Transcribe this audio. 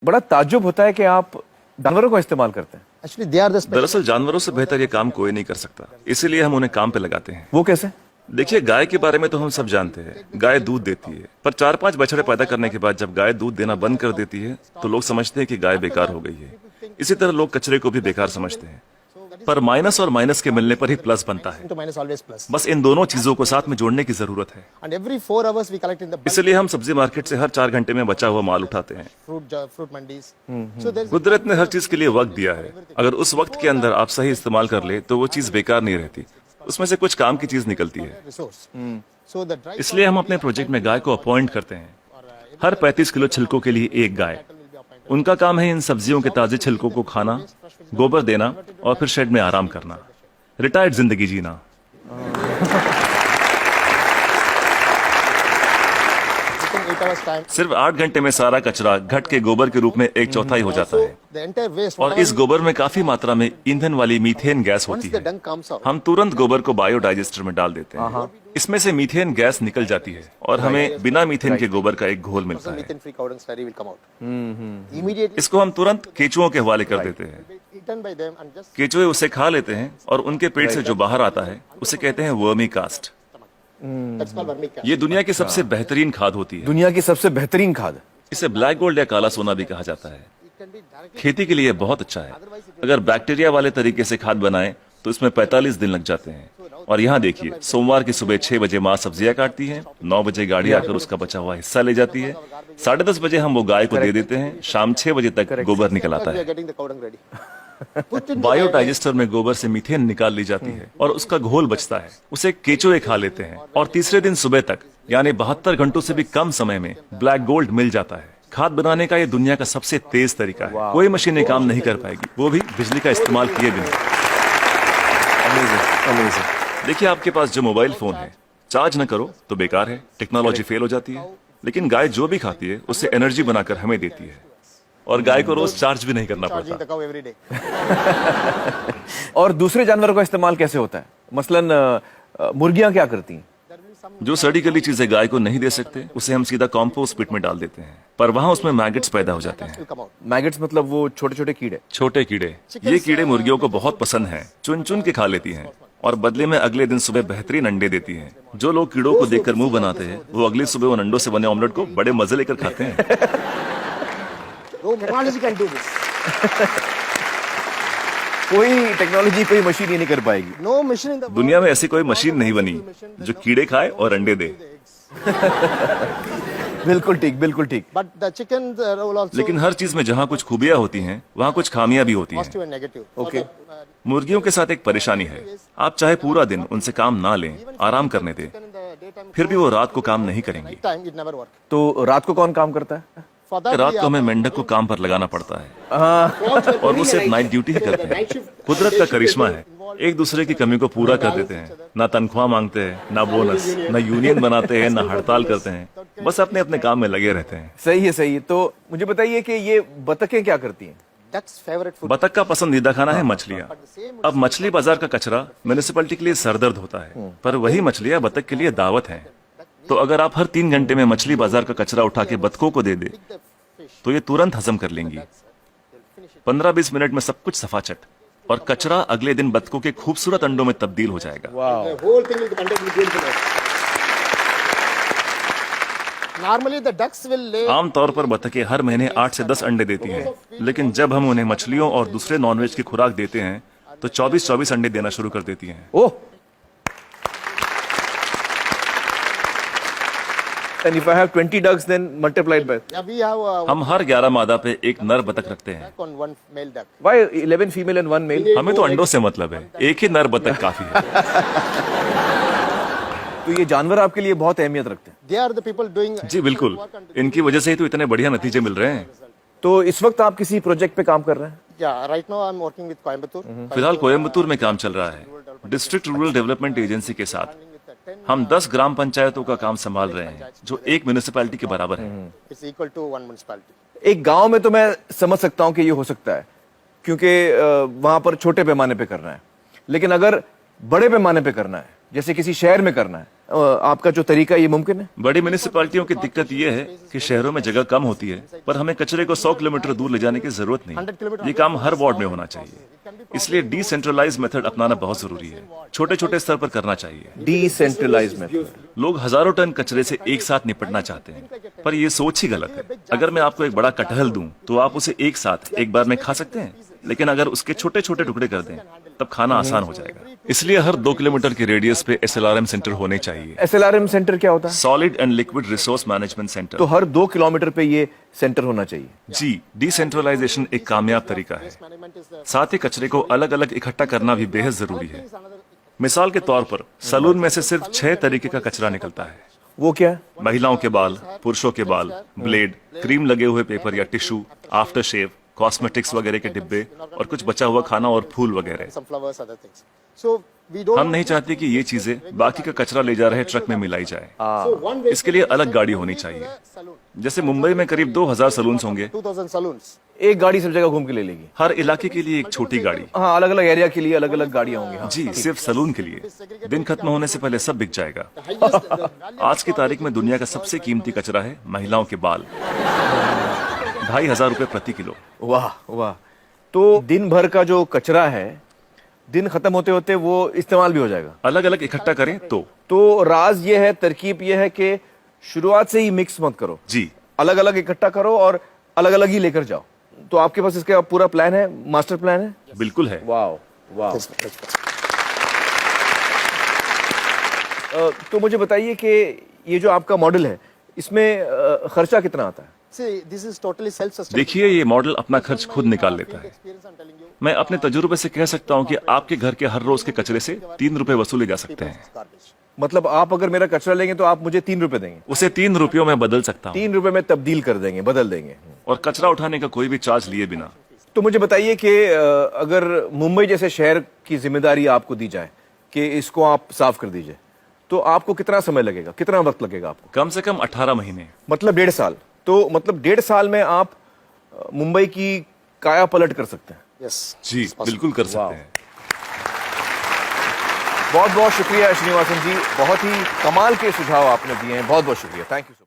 बड़ा ताज्जुब होता है कि आप जानवरों को इस्तेमाल करते हैं। Actually, they are the special. दरअसल जानवरों से बेहतर ये काम कोई नहीं कर सकता, इसीलिए हम उन्हें काम पे लगाते हैं। वो कैसे? देखिए, गाय के बारे में तो हम सब जानते हैं, गाय दूध देती है, पर 4-5 बछड़े पैदा करने के बाद जब गाय दूध देना बंद कर देती है तो लोग समझते हैं कि गाय बेकार हो गई है। इसी तरह लोग कचरे को भी बेकार समझते हैं, पर माइनस और माइनस के मिलने पर ही प्लस बनता है। To minus always plus. बस इन दोनों चीजों को साथ में जोड़ने की जरूरत है। And every 4 hours we collect in the bulk इसलिए हम सब्जी मार्केट से हर 4 घंटे में बचा हुआ माल उठाते हैं। fruit mandis. So there's कुदरत ने हर चीज के लिए वक्त दिया है, अगर उस वक्त के अंदर आप सही इस्तेमाल कर ले तो वो चीज बेकार नहीं रहती, उसमें से कुछ काम की चीज निकलती है। resource. So the dry इसलिए हम अपने प्रोजेक्ट में गाय को अपॉइंट करते हैं, हर 35 किलो छिलकों के लिए एक गाय। उनका काम है इन सब्जियों के ताजे छिलकों को खाना, गोबर देना और फिर शेड में आराम करना, रिटायर्ड जिंदगी जीना। within 8 hours time. सिर्फ 8 घंटे में सारा कचरा घट के गोबर के रूप में 1/4 हो जाता है, The entire waste. और इस गोबर में काफी मात्रा में ईंधन वाली मीथेन गैस Once होती the है। dung comes out, हम तुरंत गोबर को बायोडाइजेस्टर में डाल देते हैं, इसमें से मीथेन गैस निकल जाती है और हमें बिना मीथेन के गोबर का एक घोल मिलता है। methane free cow dung slurry will come out. Immediately इसको हम तुरंत केचुओं के हवाले कर देते हैं। eaten by them and just केचुए उसे खा लेते हैं और उनके पेट से जो बाहर आता है उसे कहते हैं vermi cast. that's called vermicast. ये दुनिया की सबसे बेहतरीन खाद होती है। दुनिया की सबसे बेहतरीन खाद। इसे ब्लैक गोल्ड या काला सोना भी कहा जाता है। It can be directly. खेती के लिए बहुत अच्छा है। अगर बैक्टीरिया वाले तरीके से खाद बनाएं तो इसमें 45 दिन लग जाते हैं। और यहाँ देखिए, सोमवार की सुबह 6 बजे माँ सब्जियां काटती है, 9 बजे गाड़ी आकर उसका बचा हुआ हिस्सा ले जाती है, 10:30 बजे हम वो गाय को दे देते हैं, शाम 6 बजे तक गोबर निकल आता We are है। getting the cow dung ready. Put in biodigester में गोबर से मीथेन निकाल ली जाती है और उसका घोल बचता है, उसे केचुए खा लेते हैं और तीसरे दिन सुबह तक यानी 72 घंटों से भी कम समय में ब्लैक गोल्ड मिल जाता है। खाद बनाने का ये दुनिया का सबसे तेज तरीका है, कोई मशीनें काम नहीं कर पाएगी, वो भी बिजली का इस्तेमाल किए बिना। देखिए, आपके पास जो मोबाइल फोन है, चार्ज न करो तो बेकार है, टेक्नोलॉजी फेल हो जाती है, लेकिन गाय जो भी खाती है उससे एनर्जी बनाकर हमें देती है और गाय को रोज चार्ज भी नहीं करना charging पड़ता। the cow every day. और दूसरे जानवरों का इस्तेमाल कैसे होता है? मसलन मुर्गियां क्या करती हैं? जो सड़ी गली चीजें गाय को नहीं दे सकते उसे हम सीधा कॉम्पोस्ट पिट में डाल देते हैं, पर वहाँ उसमें मैगेट्स पैदा हो जाते हैं। Will come out. मैगेट्स मतलब वो छोटे छोटे कीड़े। छोटे कीड़े, ये कीड़े मुर्गियों को बहुत पसंद हैं, चुन चुन के खा लेती हैं और बदले में अगले दिन सुबह बेहतरीन अंडे देती हैं। जो लोग कीड़ों को देखकर मुंह बनाते हैं वो अगली सुबह उन अंडों से बने ऑमलेट को बड़े मजे लेकर खाते हैं। No technology can do this. कोई टेक्नोलॉजी, कोई मशीन ये नहीं कर पाएगी। No machine in the world. दुनिया में ऐसी कोई मशीन नहीं बनी जो कीड़े खाए और अंडे दे। बिल्कुल ठीक, बिल्कुल ठीक। But the chicken role also लेकिन हर चीज में जहाँ कुछ खूबियां होती हैं वहाँ कुछ खामियां भी होती हैं। positive and negative. ओके। मुर्गियों के साथ एक परेशानी है, आप चाहे पूरा दिन उनसे काम ना लें, आराम करने दें, In the daytime, फिर भी वो रात को काम नहीं करेंगी। time it never work. तो रात को कौन काम करता है? For that रात we को हमें मेंढक को काम पर लगाना पड़ता है और वो सिर्फ नाइट ड्यूटी ही करते हैं। कुदरत का करिश्मा है, एक दूसरे की कमी को पूरा कर देते हैं, ना तनख्वाह मांगते हैं, ना बोनस, ना यूनियन बनाते हैं, ना हड़ताल करते हैं, बस अपने अपने काम में लगे रहते हैं। सही है, सही है। तो मुझे बताइए कि ये बतखें क्या करती हैं? duck's favorite food. बतख का पसंदीदा खाना है मछलियाँ। अब मछली बाजार का कचरा म्यूनिसिपैलिटी के लिए सरदर्द होता है, पर वही मछलियाँ बतख के लिए दावत हैं। तो अगर आप हर 3 घंटे में मछली बाजार का कचरा उठा के बतखों को दे दे तो ये तुरंत हजम कर लेंगी। 15-20 मिनट में सब कुछ सफाचट, और कचरा अगले दिन बतखों के खूबसूरत अंडों में तब्दील हो जाएगा। The whole thing will be conducted with beautiful way. Normally the ducks will lay आमतौर पर बतखें हर महीने 8 से 10 अंडे देती हैं, लेकिन जब हम उन्हें मछलियों और दूसरे नॉनवेज की खुराक देते हैं तो 24-24 अंडे देना शुरू कर देती हैं। ओह, and if I have 20 ducks, then multiplied by yeah, we have हम हर 11 मादा पे एक नर बतख रखते हैं। duck on one male duck. why 11 female and 1 male? हमें तो अंडों से मतलब है, एक ही नर बतख काफी है। तो ये जानवर आपके लिए बहुत अहमियत रखते हैं। They are the people doing जी बिल्कुल, इनकी वजह से ही तो इतने बढ़िया नतीजे मिल रहे हैं। तो इस वक्त आप किसी प्रोजेक्ट पे काम कर रहे हैं? yeah, right now I'm working with Coimbatore. फिलहाल कोयम्बतूर में काम चल रहा है, डिस्ट्रिक्ट रूरल डेवलपमेंट एजेंसी के साथ। हम 10 ग्राम पंचायतों का काम संभाल रहे हैं जो एक म्यूनिसिपैलिटी के बराबर है। It's equal to one municipality. एक गांव में तो मैं समझ सकता हूं कि ये हो सकता है, क्योंकि वहां पर छोटे पैमाने पे करना है, लेकिन अगर बड़े पैमाने पे करना है, जैसे किसी शहर में करना है, आपका जो तरीका है, ये मुमकिन है? बड़ी म्यूनिसिपैलिटियों की दिक्कत यह है कि शहरों में जगह कम होती है, पर हमें कचरे को 100 किलोमीटर दूर ले जाने की जरूरत नहीं। ये काम हर वार्ड में होना चाहिए। इसलिए डिसेंट्रलाइज मेथड अपनाना बहुत जरूरी है। छोटे छोटे स्तर पर करना चाहिए। Decentralise method. लोग हजारों टन कचरे से एक साथ निपटना चाहते हैं, पर ये सोच ही गलत है। अगर मैं आपको एक बड़ा कटहल दूं, तो आप उसे एक साथ एक बार में खा सकते हैं, लेकिन अगर उसके छोटे छोटे टुकड़े कर दें, तब खाना आसान हो जाएगा। इसलिए हर 2 किलोमीटर के रेडियस पे SLRM सेंटर होने चाहिए। SLRM सेंटर क्या होता है? Solid and liquid resource management centre. तो हर 2 किलोमीटर पे ये सेंटर होना चाहिए। जी, डिसेंट्रलाइजेशन एक कामयाब तरीका है। साथ ही कचरे को अलग अलग इकट्ठा करना भी बेहद जरूरी है। मिसाल के तौर पर सलून में से सिर्फ 6 तरीके का कचरा निकलता है। वो क्या है? महिलाओं के बाल, पुरुषों के बाल, ब्लेड, क्रीम लगे हुए पेपर या टिश्यू, आफ्टर शेव, कॉस्मेटिक्स वगैरह के डिब्बे और कुछ बचा हुआ खाना और फूल वगैरह। Some flowers, other things. So we don't. हम नहीं चाहते कि ये चीजें बाकी का कचरा ले जा रहे ट्रक में मिलाई जाए। So one way इसके लिए अलग गाड़ी होनी चाहिए। जैसे मुंबई में करीब 2000 सलून्स होंगे, 2000 saloons. एक गाड़ी सब जगह घूम के ले लेगी। हर इलाके के लिए एक छोटी गाड़ी। हाँ, अलग अलग एरिया के लिए अलग अलग गाड़ियां होंगी। हाँ। जी, सिर्फ सलून के लिए। दिन खत्म होने से पहले सब बिक जाएगा। आज की तारीख में दुनिया का सबसे कीमती कचरा है महिलाओं के बाल। 2500 रुपए प्रति किलो। वाह वाह। तो दिन भर का जो कचरा है, दिन खत्म होते होते वो इस्तेमाल भी हो जाएगा। अलग अलग इकट्ठा करें तो राज ये है, तरकीब ये है कि शुरुआत से ही मिक्स मत करो। जी, अलग अलग इकट्ठा करो और अलग अलग ही लेकर जाओ। तो आपके पास इसका पूरा प्लान है, मास्टर प्लान है? बिल्कुल है। वाह वाह। Yes, yes. तो मुझे बताइए कि ये जो आपका मॉडल है, इसमें खर्चा कितना आता है? See, this is totally self-sustainable. देखिए, ये मॉडल अपना खर्च खुद निकाल लेता है। Experience, I'm telling you. मैं अपने तजुर्बे से कह सकता हूँ कि आपके घर के हर रोज के कचरे से 3 रुपए वसूले जा सकते हैं। Garbage. मतलब आप अगर मेरा कचरा लेंगे तो आप मुझे 3 रुपए देंगे? उसे 3 रुपयों में बदल सकता हूँ, 3 रुपए में तब्दील कर देंगे, बदल देंगे। और कचरा उठाने का कोई भी चार्ज लिए बिना। तो मुझे बताइए कि अगर मुंबई जैसे शहर की जिम्मेदारी आपको दी जाए कि इसको आप साफ कर दीजिए, तो आपको कितना समय लगेगा, कितना वक्त लगेगा आपको? कम से कम 18 महीने। मतलब 1.5 साल। तो मतलब 1.5 साल में आप मुंबई की काया पलट कर सकते हैं। Yes. Ji, it's possible. बिल्कुल कर सकते हैं। बहुत बहुत शुक्रिया श्रीनिवासन जी, बहुत ही कमाल के सुझाव आपने दिए हैं। बहुत बहुत शुक्रिया, थैंक यू सो मच।